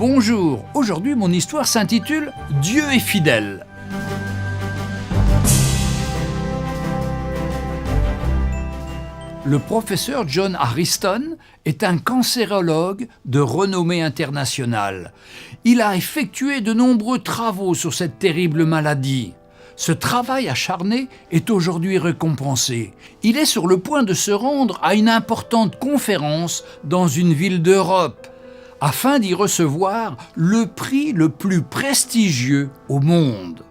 Bonjour, aujourd'hui mon histoire s'intitule « Dieu est fidèle ». Le professeur John Harriston est un cancérologue de renommée internationale. Il a effectué de nombreux travaux sur cette terrible maladie. Ce travail acharné est aujourd'hui récompensé. Il est sur le point de se rendre à une importante conférence dans une ville d'Europe, afin d'y recevoir le prix le plus prestigieux au monde.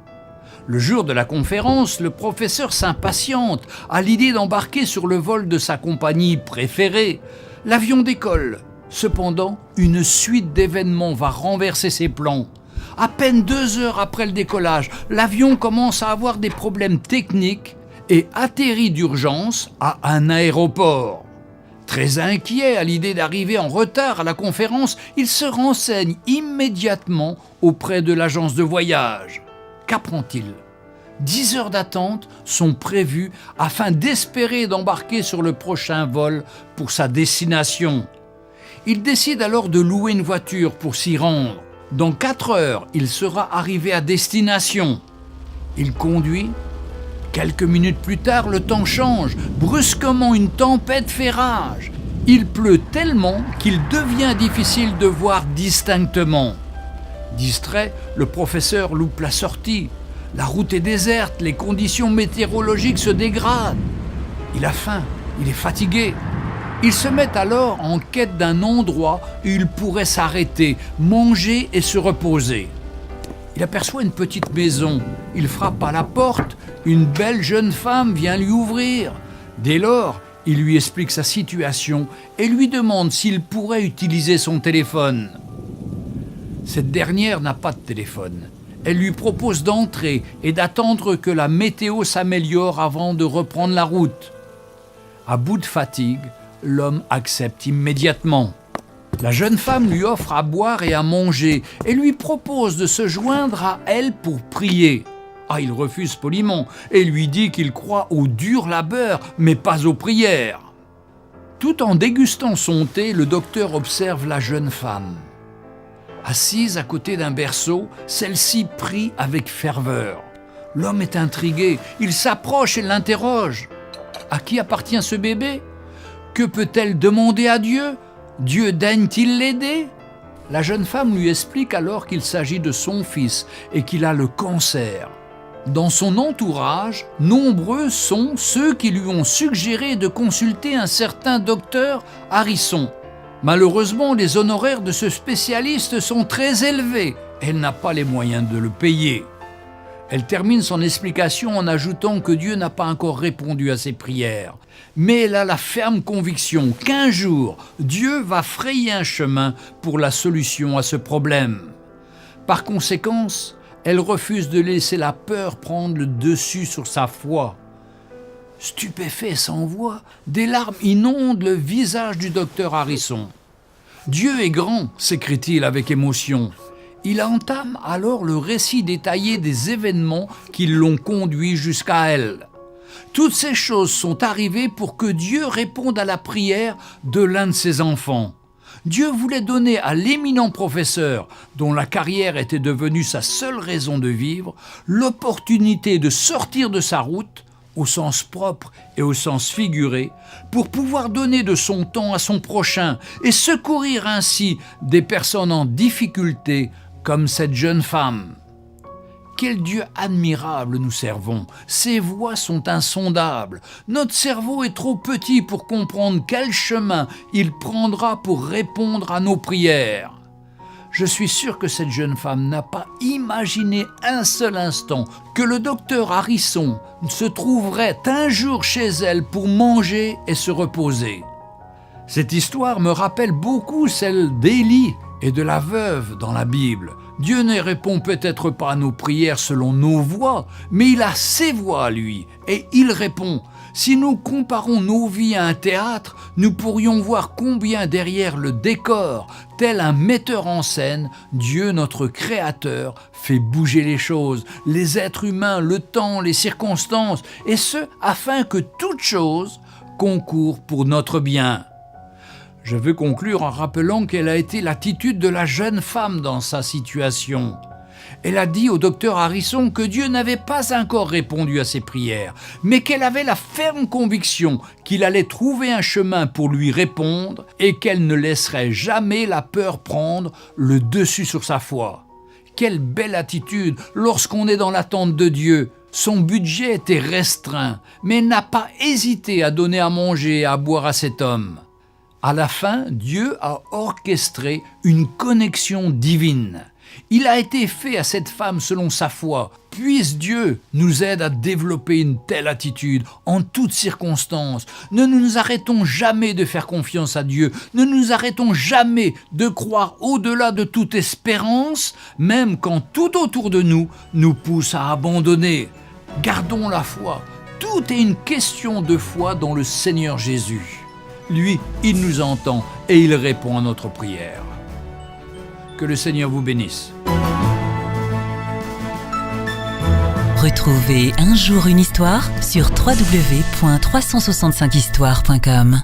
Le jour de la conférence, le professeur s'impatiente à l'idée d'embarquer sur le vol de sa compagnie préférée. L'avion décolle. Cependant, une suite d'événements va renverser ses plans. À peine 2 heures après le décollage, l'avion commence à avoir des problèmes techniques et atterrit d'urgence à un aéroport. Très inquiet à l'idée d'arriver en retard à la conférence, il se renseigne immédiatement auprès de l'agence de voyage. Qu'apprend-il ? 10 heures d'attente sont prévues afin d'espérer d'embarquer sur le prochain vol pour sa destination. Il décide alors de louer une voiture pour s'y rendre. Dans 4 heures, il sera arrivé à destination. Il conduit. Quelques minutes plus tard, le temps change. Brusquement, une tempête fait rage. Il pleut tellement qu'il devient difficile de voir distinctement. Distrait, le professeur loupe la sortie. La route est déserte, les conditions météorologiques se dégradent. Il a faim, il est fatigué. Il se met alors en quête d'un endroit où il pourrait s'arrêter, manger et se reposer. Il aperçoit une petite maison. Il frappe à la porte. Une belle jeune femme vient lui ouvrir. Dès lors, il lui explique sa situation et lui demande s'il pourrait utiliser son téléphone. Cette dernière n'a pas de téléphone. Elle lui propose d'entrer et d'attendre que la météo s'améliore avant de reprendre la route. À bout de fatigue, l'homme accepte immédiatement. La jeune femme lui offre à boire et à manger et lui propose de se joindre à elle pour prier. Il refuse poliment et lui dit qu'il croit au dur labeur, mais pas aux prières. Tout en dégustant son thé, le docteur observe la jeune femme. Assise à côté d'un berceau, celle-ci prie avec ferveur. L'homme est intrigué, il s'approche et l'interroge. À qui appartient ce bébé ? Que peut-elle demander à Dieu ? Dieu daigne-t-il l'aider ? La jeune femme lui explique alors qu'il s'agit de son fils et qu'il a le cancer. Dans son entourage, nombreux sont ceux qui lui ont suggéré de consulter un certain docteur Harriston. Malheureusement, les honoraires de ce spécialiste sont très élevés. Elle n'a pas les moyens de le payer. Elle termine son explication en ajoutant que Dieu n'a pas encore répondu à ses prières. Mais elle a la ferme conviction qu'un jour, Dieu va frayer un chemin pour la solution à ce problème. Par conséquent, elle refuse de laisser la peur prendre le dessus sur sa foi. Stupéfait sans voix, des larmes inondent le visage du docteur Harriston. « Dieu est grand !» s'écrie-t-il avec émotion. Il entame alors le récit détaillé des événements qui l'ont conduit jusqu'à elle. Toutes ces choses sont arrivées pour que Dieu réponde à la prière de l'un de ses enfants. Dieu voulait donner à l'éminent professeur, dont la carrière était devenue sa seule raison de vivre, l'opportunité de sortir de sa route, au sens propre et au sens figuré, pour pouvoir donner de son temps à son prochain et secourir ainsi des personnes en difficulté comme cette jeune femme. Quel Dieu admirable nous servons! Ses voies sont insondables. Notre cerveau est trop petit pour comprendre quel chemin il prendra pour répondre à nos prières. Je suis sûr que cette jeune femme n'a pas imaginé un seul instant que le docteur Harriston se trouverait un jour chez elle pour manger et se reposer. Cette histoire me rappelle beaucoup celle d'Élie et de la veuve dans la Bible. Dieu ne répond peut-être pas à nos prières selon nos voies, mais il a ses voies à lui, et il répond. Si nous comparons nos vies à un théâtre, nous pourrions voir combien derrière le décor, tel un metteur en scène, Dieu notre Créateur fait bouger les choses, les êtres humains, le temps, les circonstances, et ce, afin que toute chose concourt pour notre bien. Je veux conclure en rappelant quelle a été l'attitude de la jeune femme dans sa situation. Elle a dit au docteur Harrison que Dieu n'avait pas encore répondu à ses prières, mais qu'elle avait la ferme conviction qu'il allait trouver un chemin pour lui répondre et qu'elle ne laisserait jamais la peur prendre le dessus sur sa foi. Quelle belle attitude lorsqu'on est dans l'attente de Dieu. Son budget était restreint, mais elle n'a pas hésité à donner à manger et à boire à cet homme. À la fin, Dieu a orchestré une connexion divine. Il a été fait à cette femme selon sa foi. Puisse Dieu nous aide à développer une telle attitude en toutes circonstances. Ne nous arrêtons jamais de faire confiance à Dieu. Ne nous arrêtons jamais de croire au-delà de toute espérance, même quand tout autour de nous nous pousse à abandonner. Gardons la foi. Tout est une question de foi dans le Seigneur Jésus. Lui, il nous entend et il répond à notre prière. Que le Seigneur vous bénisse. Retrouvez Un jour une histoire sur www.365histoire.com.